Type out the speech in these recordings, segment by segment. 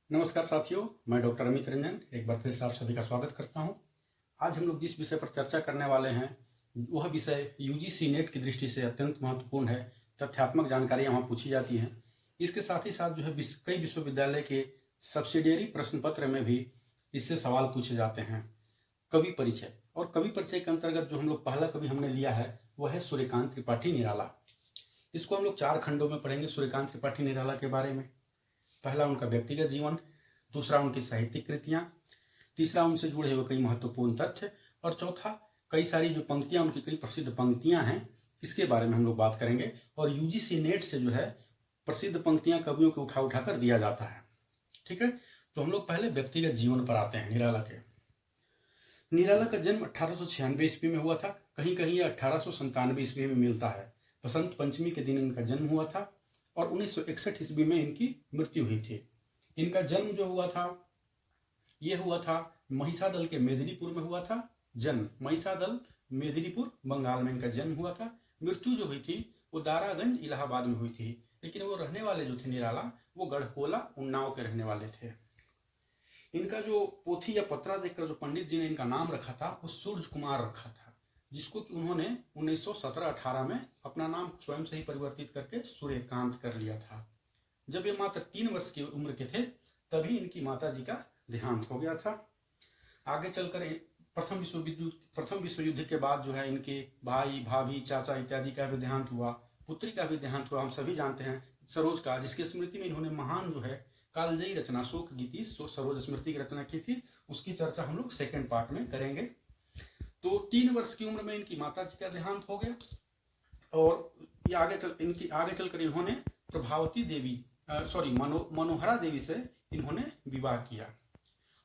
नमस्कार साथियों, मैं डॉक्टर अमित रंजन एक बार फिर से आप सभी का स्वागत करता हूं। आज हम लोग जिस विषय पर चर्चा करने वाले हैं वह विषय यूजीसी नेट की दृष्टि से अत्यंत महत्वपूर्ण है। तथ्यात्मक जानकारियां वहां पूछी जाती हैं। इसके साथ ही साथ कई विश्वविद्यालय के सब्सिडियरी प्रश्न पत्र में भी इससे सवाल पूछे जाते हैं। कवि परिचय और कवि परिचय के अंतर्गत जो हम लोग पहला कवि हमने लिया है वह है सूर्यकांत त्रिपाठी निराला। इसको हम लोग 4 खंडों में पढ़ेंगे सूर्यकांत त्रिपाठी निराला के बारे में। पहला उनका व्यक्तिगत जीवन, दूसरा उनकी साहित्यिक कृतियाँ, तीसरा उनसे जुड़े हुए कई महत्वपूर्ण तथ्य और चौथा कई सारी जो पंक्तियाँ उनकी कई प्रसिद्ध पंक्तियाँ हैं इसके बारे में हम लोग बात करेंगे। और यूजीसी नेट से जो है प्रसिद्ध पंक्तियाँ कवियों को उठा कर दिया जाता है। ठीक है, तो हम लोग पहले व्यक्तिगत जीवन पर आते हैं निराला के। निराला का जन्म 1896 ईस्वी में हुआ था। कहीं कहीं 1897 ईस्वी में मिलता है। बसंत पंचमी के दिन इनका जन्म हुआ था और 1961 ईस्वी में इनकी मृत्यु हुई थी। इनका जन्म जो हुआ था ये हुआ था महिसादल के मेदिनीपुर में हुआ था। जन्म महिसादल मेदिनीपुर बंगाल में इनका जन्म हुआ था। मृत्यु जो हुई थी वो दारागंज इलाहाबाद में हुई थी। लेकिन वो रहने वाले जो थे निराला वो गढ़कोला उन्नाव के रहने वाले थे। इनका जो पोथी या पत्रा देखकर जो पंडित जी ने इनका नाम रखा था वो सूर्य कुमार रखा था, जिसको कि उन्होंने 1917-18 में अपना नाम स्वयं से ही परिवर्तित करके सूर्यकांत कर लिया था। जब ये मात्र 3 वर्ष की उम्र के थे तभी इनकी माता जी का देहांत हो गया था। आगे चलकर प्रथम विश्व युद्ध के बाद जो है इनके भाई भाभी चाचा इत्यादि का भी देहांत हुआ, पुत्री का भी देहांत हुआ। हम सभी जानते हैं सरोज का, जिसकी स्मृति में इन्होंने महान जो है कालजयी रचना शोक गीति सरोज स्मृति की रचना की थी। उसकी चर्चा हम लोग सेकेंड पार्ट में करेंगे। तो 3 वर्ष की उम्र में इनकी माता जी का देहांत हो गया और ये आगे चलकर इन्होंने प्रभावती देवी मनोहरा देवी से इन्होंने विवाह किया।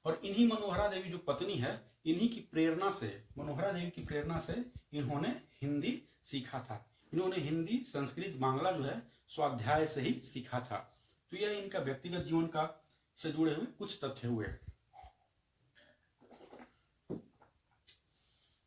और इन्हीं मनोहरा देवी जो पत्नी है इन्हीं की प्रेरणा से मनोहरा देवी की प्रेरणा से इन्होंने हिंदी सीखा था। इन्होंने हिंदी संस्कृत बांग्ला जो है स्वाध्याय से ही सीखा था। तो यह इनका व्यक्तिगत जीवन का से जुड़े हुए कुछ तथ्य हुए।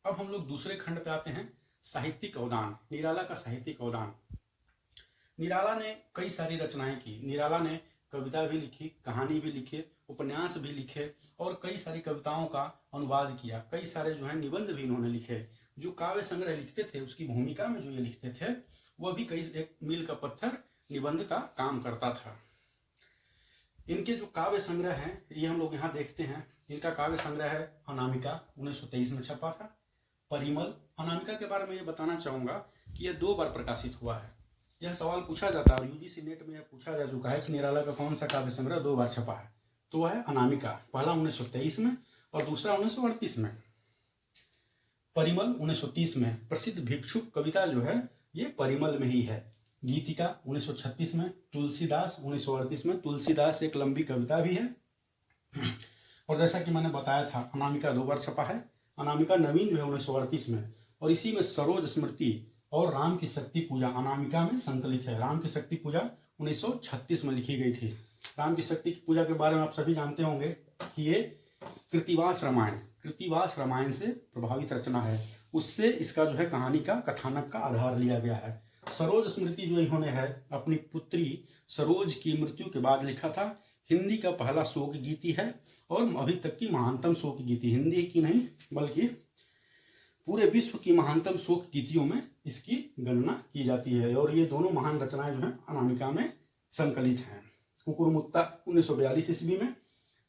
अब हम लोग दूसरे खंड पे आते हैं, साहित्यिक अवदान। निराला का साहित्यिक अवदान। निराला ने कई सारी रचनाएं की। निराला ने कविता भी लिखी, कहानी भी लिखे, उपन्यास भी लिखे और कई सारी कविताओं का अनुवाद किया। कई सारे जो है निबंध भी इन्होंने लिखे। जो काव्य संग्रह लिखते थे उसकी भूमिका में जो ये लिखते थे वह भी एक मील का पत्थर निबंध का काम करता था। इनके जो काव्य संग्रह हैं ये हम लोग यहाँ देखते हैं। इनका काव्य संग्रह है अनामिका, 1923 में छपा था। परिमल, अनामिका के बारे में ये बताना चाहूँगा कि यह 2 बार प्रकाशित हुआ है। यह सवाल पूछा जाता है और यूजीसी नेट में यह पूछा जा चुका है कि निराला का कौन सा काव्य संग्रह 2 बार छपा है। तो वह है अनामिका, पहला 1923 में और दूसरा 1938 में। परिमल 1930 में। प्रसिद्ध भिक्षुक कविता जो है ये परिमल में ही है। गीतिका 1936 में। तुलसीदास 1938 में। तुलसीदास एक लंबी कविता भी है। और जैसा कि मैंने बताया था अनामिका 2 बार छपा है। अनामिका नवीन जो है 1938 में और इसी में सरोज स्मृति और राम की शक्ति पूजा अनामिका में संकलित है। राम की शक्ति पूजा 1936 में लिखी गई थी। राम की शक्ति की पूजा के बारे में आप सभी जानते होंगे कि ये कृतिवास रामायण से प्रभावित रचना है। उससे इसका जो है कहानी का कथानक का आधार लिया गया है। सरोज स्मृति जो इन्होंने है अपनी पुत्री सरोज की मृत्यु के बाद लिखा था। हिंदी का पहला शोक गीति है और अभी तक की महानतम शोक गीति। हिंदी की नहीं बल्कि पूरे विश्व की महानतम शोक गीतियों में इसकी गणना की जाती है। और ये दोनों महान रचनाएं जो हैं अनामिका में संकलित हैं। कुकुरमुत्ता 1942 ईस्वी में,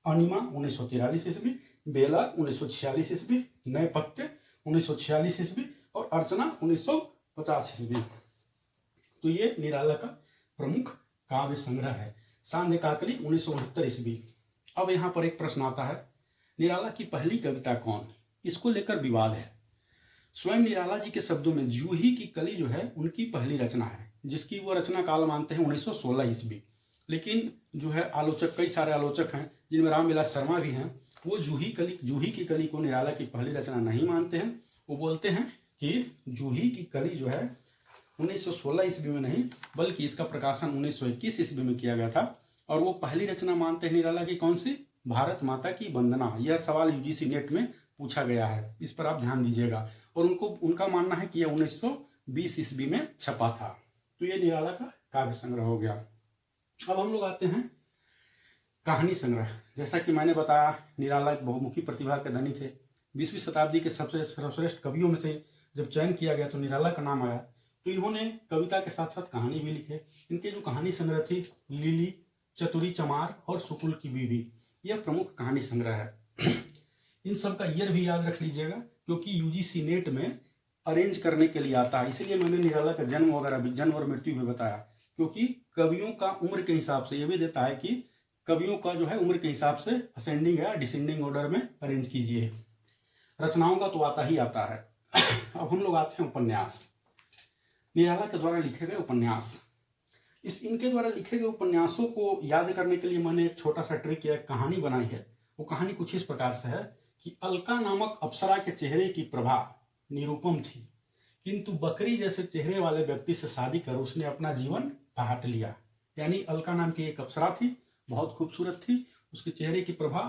अनिमा 1943 ईस्वी, बेला 1946 ईस्वी, नए पत्ते 1946 ईस्वी और अर्चना 1950 ईस्वी। तो ये निराला का प्रमुख काव्य संग्रह है। सांध्य काकली 1969 ईस्वी। अब यहाँ पर एक प्रश्न आता है, निराला की पहली कविता कौन? इसको लेकर विवाद है। स्वयं निराला जी के शब्दों में जूही की कली जो है उनकी पहली रचना है, जिसकी वो रचना काल मानते हैं 1916 ईस्वी। लेकिन जो है आलोचक, कई सारे आलोचक हैं जिनमें रामविलास शर्मा भी हैं, वो जूही की कली को निराला की पहली रचना नहीं मानते हैं। वो बोलते हैं कि जूही की कली जो है 1916 ईस्वी में नहीं बल्कि इसका प्रकाशन 1921 ईस्वी में किया गया था। और वो पहली रचना मानते हैं निराला की कौन सी? भारत माता की वंदना। यह सवाल यूजीसी नेट में पूछा गया है, इस पर आप ध्यान दीजिएगा। और उनका मानना है कि यह 1920 ईस्वी में छपा था। तो ये निराला का काव्य संग्रह हो गया। अब हम लोग आते हैं कहानी संग्रह, जैसा कि मैंने बताया निराला एक बहुमुखी प्रतिभा के धनी थे। 20वीं शताब्दी के सबसे सर्वश्रेष्ठ कवियों में से जब चयन किया गया तो निराला का नाम आया। तो इन्होंने कविता के साथ साथ कहानी भी लिखे। इनके जो कहानी संग्रह थी लिली, चतुरी चमार और सुकुल की बीवी, यह प्रमुख कहानी संग्रह है। इन सब का ईयर भी याद रख लीजिएगा क्योंकि यूजीसी नेट में अरेंज करने के लिए आता है। इसीलिए मैंने निराला का जन्म वगैरह भी, जन्म और मृत्यु भी बताया, क्योंकि कवियों का उम्र के हिसाब से ये भी देता है कि कवियों का जो है उम्र के हिसाब से असेंडिंग या डिसेंडिंग ऑर्डर में अरेंज कीजिए। रचनाओं का तो आता ही आता है। अब हम लोग आते हैं उपन्यास। निराला के द्वारा लिखे गए उपन्यास। इनके द्वारा लिखे गए उपन्यासों को याद करने के लिए मैंने एक छोटा सा ट्रिक या कहानी बनाई है। वो कहानी कुछ इस प्रकार से है कि अलका नामक अप्सरा के चेहरे की प्रभा निरुपम थी, किंतु बकरी जैसे चेहरे वाले व्यक्ति से शादी कर उसने अपना जीवन बांट लिया। यानी अलका नाम की एक अप्सरा थी, बहुत खूबसूरत थी, उसके चेहरे की प्रभा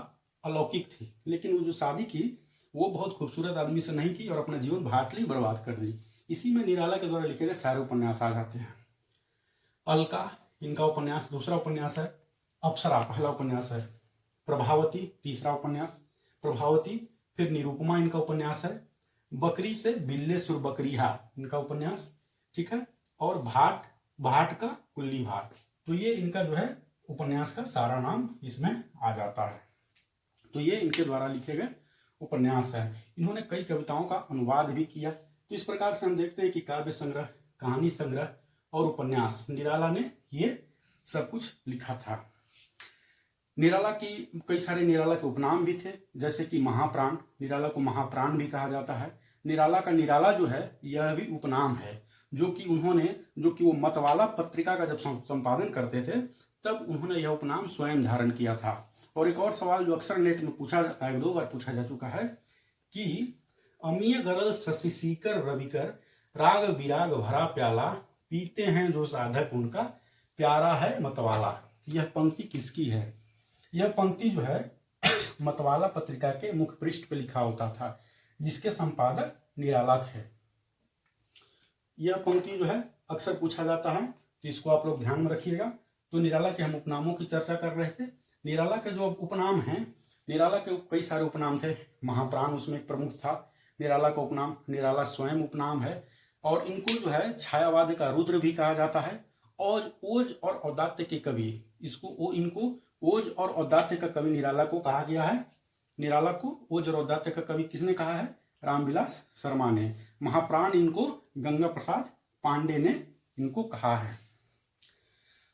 अलौकिक थी, लेकिन वो जो शादी की वो बहुत खूबसूरत आदमी से नहीं की और अपना जीवन बांट ली, बर्बाद कर दी। इसी में निराला के द्वारा लिखे गए सारे उपन्यास आ जाते हैं। अलका इनका उपन्यास, दूसरा उपन्यास है। अप्सरा पहला उपन्यास है। प्रभावती तीसरा उपन्यास। प्रभावती, फिर निरुपमा इनका उपन्यास है। बकरी से बिल्ले सुर बकरीहा इनका उपन्यास, ठीक है। और भाट, भाट का कुल्ली भाट। तो ये इनका जो है उपन्यास का सारा नाम इसमें आ जाता है। तो ये इनके द्वारा लिखे गए उपन्यास है। इन्होंने कई कविताओं का अनुवाद भी किया। तो इस प्रकार से हम देखते हैं कि काव्य संग्रह, कहानी संग्रह और उपन्यास, निराला ने ये सब कुछ लिखा था। निराला की कई सारे निराला के उपनाम भी थे, जैसे कि महाप्राण, निराला को महाप्राण भी कहा जाता है। निराला का निराला जो है यह भी उपनाम है, जो कि वो मतवाला पत्रिका का जब संपादन करते थे तब उन्होंने यह उपनाम स्वयं धारण किया था। और एक और सवाल जो अक्सर नेट में पूछा जाता है, 2 बार पूछा जा चुका है कि अमीय गरल शशिशीकर रविकर राग विराग भरा प्याला पीते हैं जो साधक उनका प्यारा है मतवाला। यह पंक्ति किसकी है? यह पंक्ति जो है मतवाला पत्रिका के मुख्य पृष्ठ पर लिखा होता था, जिसके संपादक निराला थे। यह पंक्ति जो है अक्सर पूछा जाता है, तो इसको आप लोग ध्यान में रखिएगा। तो निराला के हम उपनामों की चर्चा कर रहे थे। निराला के जो उपनाम हैं, निराला के कई सारे उपनाम थे। महाप्राण उसमें एक प्रमुख था। निराला का उपनाम निराला स्वयं उपनाम है। और इनको जो है छायावाद का रुद्र भी कहा जाता है। और ओज और औदात्य के कवि, इनको ओज और औदात्य का कवि निराला को कहा गया है। निराला को ओज और औदात्य का कवि किसने कहा है? रामविलास शर्मा ने। महाप्राण इनको गंगा प्रसाद पांडे ने इनको कहा है।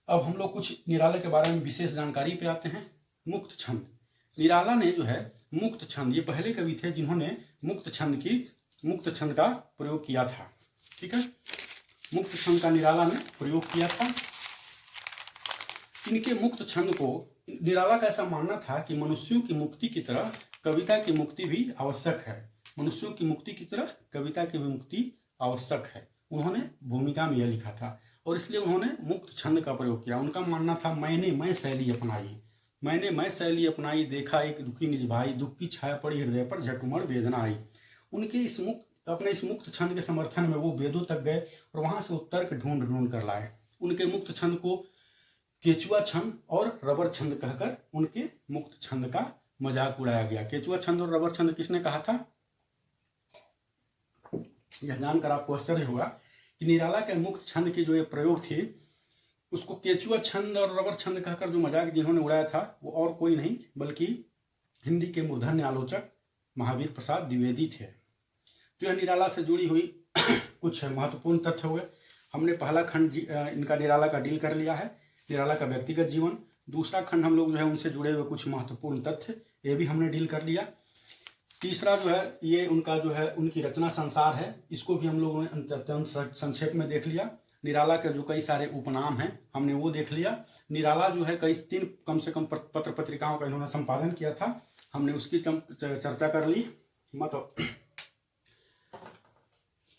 अब हम लोग कुछ निराला के बारे में विशेष जानकारी पे आते हैं। मुक्त छंद, निराला ने जो है मुक्त छंद, ये पहले कवि थे जिन्होंने मुक्त छंद का प्रयोग किया था, ठीक है। मुक्त छंद का निराला ने प्रयोग किया था। इनके मुक्त छंद को, निराला का ऐसा मानना था कि मनुष्यों की मुक्ति की तरह कविता की मुक्ति भी आवश्यक है। मनुष्यों की मुक्ति की तरह कविता की भी मुक्ति आवश्यक है। उन्होंने भूमिका में यह लिखा था और इसलिए उन्होंने मुक्त छंद का प्रयोग किया। उनका मानना था मैं शैली अपनाई, मैं शैली अपनाई, देखा एक दुखी निज भाई, दुख की छाया पड़ी हृदय पर झटुमड़ वेदना आई। उनके अपने इस मुक्त छंद के समर्थन में वो वेदों तक गए और वहां से तर्क ढूंढ कर लाए। उनके मुक्त छंद को केचुआ छंद और रबर छंद कहकर उनके मुक्त छंद का मजाक उड़ाया गया। केचुआ छंद और रबर छंद किसने कहा था? यह जानकर आपको आश्चर्य होगा कि निराला के मुक्त छंद की जो ये प्रयोग थी, उसको केचुआ छंद और रबर छंद कहकर जो मजाक जिन्होंने उड़ाया था वो और कोई नहीं बल्कि हिंदी के मूर्धन्य आलोचक महावीर प्रसाद द्विवेदी थे। तो यह निराला से जुड़ी हुई कुछ महत्वपूर्ण तथ्य हुए। हमने पहला खंड इनका निराला का डील कर लिया है, निराला का व्यक्तिगत जीवन। दूसरा खंड हम लोग जो है उनसे जुड़े हुए कुछ महत्वपूर्ण तथ्य, ये भी हमने डील कर लिया। तीसरा जो है ये उनका जो है उनकी रचना संसार है, इसको भी हम लोगों ने अत्यंत संक्षेप में देख लिया। निराला के जो कई सारे उपनाम हैं हमने वो देख लिया। निराला जो है कम से कम पत्र पत्रिकाओं का इन्होंने संपादन किया था, हमने उसकी चर्चा कर ली। मतलब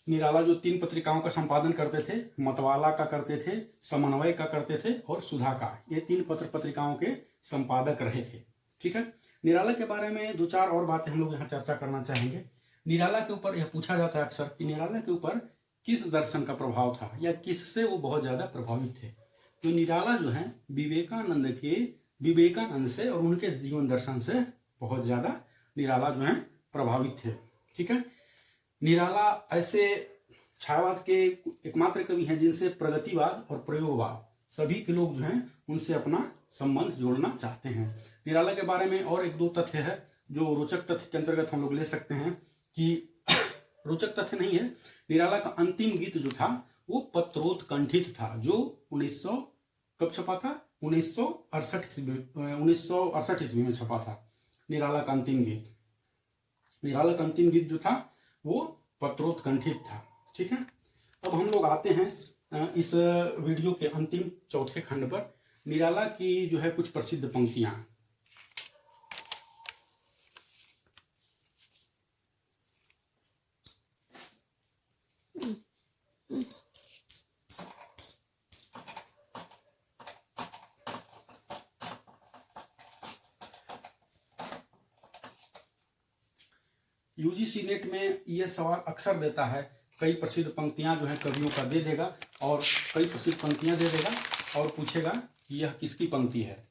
निराला जो 3 पत्रिकाओं का संपादन करते थे, मतवाला का करते थे, समन्वय का करते थे और सुधा का, ये 3 पत्र पत्रिकाओं के संपादक रहे थे, ठीक है। निराला के बारे में 2-4 और बातें हम लोग यहाँ चर्चा करना चाहेंगे। निराला के ऊपर यह पूछा जाता है अक्सर कि निराला के ऊपर किस दर्शन का प्रभाव था या किससे वो बहुत ज़्यादा प्रभावित थे। तो निराला जो है विवेकानंद के विवेकानंद से और उनके जीवन दर्शन से बहुत ज़्यादा निराला जो है प्रभावित थे। ठीक है, निराला ऐसे छायावाद के एकमात्र कवि हैं जिनसे प्रगतिवाद और प्रयोगवाद सभी के लोग जो हैं उनसे अपना संबंध जोड़ना चाहते हैं। निराला के बारे में और एक दो तथ्य है जो रोचक तथ्य के अंतर्गत हम लोग ले सकते हैं कि रोचक तथ्य नहीं है, निराला का अंतिम गीत जो था वो पत्रोत्कंठित था, जो 1900 कब छपा था, 1968 ईस्वी में छपा था निराला का अंतिम गीत। निराला का अंतिम गीत जो था वो पत्रोत्कंठित था। ठीक है, अब हम लोग आते हैं इस वीडियो के अंतिम चौथे खंड पर, निराला की जो है कुछ प्रसिद्ध पंक्तियां। यूजीसी नेट में यह सवाल अक्सर देता है, कई प्रसिद्ध पंक्तियां जो है कवियों का दे देगा और कई प्रसिद्ध पंक्तियां दे देगा और पूछेगा कि यह किसकी पंक्ति है।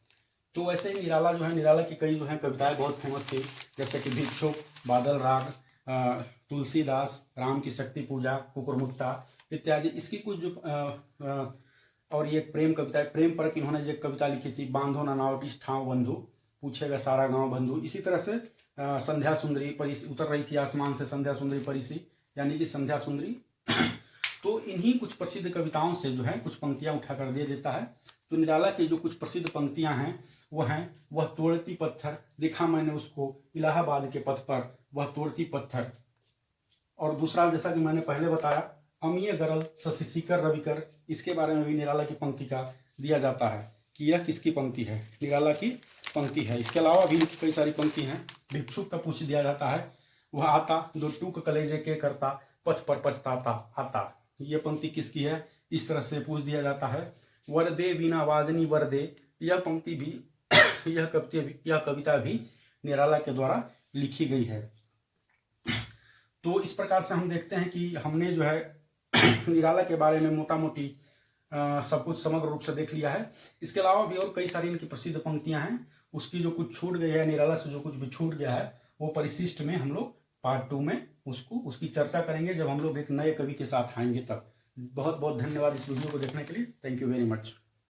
तो वैसे ही निराला जो है, निराला की कई जो है कविताएं बहुत फेमस थी, जैसे कि भिक्षुक, बादल राग, तुलसीदास, राम की शक्ति पूजा, कुकुरमुट्टा इत्यादि। इसकी कुछ जो और ये प्रेम कविता है, प्रेम पर इन्होंने जो कविता लिखी थी, बांधो ना नाव टिस ठाव बंधु, पूछेगा सारा गांव बंधु। इसी तरह से संध्या सुंदरी परिसी, उतर रही थी आसमान से संध्या सुंदरी परिसी, यानी कि संध्या सुंदरी। तो इन्हीं कुछ प्रसिद्ध कविताओं से जो है कुछ पंक्तियां उठा कर दे देता है। तो निराला की जो कुछ प्रसिद्ध पंक्तियां हैं वह हैं, वह तोड़ती पत्थर देखा मैंने उसको इलाहाबाद के पथ पर, वह तोड़ती पत्थर। और दूसरा, जैसा कि मैंने पहले बताया, अमीय गरल शशिशिखर रविकर, इसके बारे में भी निराला की पंक्ति का दिया जाता है कि यह किसकी पंक्ति है, निराला की पंक्ति है। इसके अलावा भी कई सारी पंक्ति हैं। भिक्षुक का पूछ दिया जाता है, वह आता जो टूक कलेजे के करता, पथ पर पछताता आता, ये पंक्ति किसकी है, इस तरह से पूछ दिया जाता है। वरदे वीणा वादनी वरदे, यह पंक्ति भी यह कविता भी निराला के द्वारा लिखी गई है। तो इस प्रकार से हम देखते हैं कि हमने जो है निराला के बारे में मोटा मोटी सब कुछ समग्र रूप से देख लिया है। इसके अलावा भी और कई सारी इनकी प्रसिद्ध पंक्तियां हैं, उसकी जो कुछ छूट गई है, निराला से जो कुछ भी छूट गया है, वो परिशिष्ट में हम लोग पार्ट 2 में उसकी चर्चा करेंगे, जब हम लोग एक नए कवि के साथ आएंगे तब। बहुत बहुत धन्यवाद इस वीडियो को देखने के लिए। Thank you very much.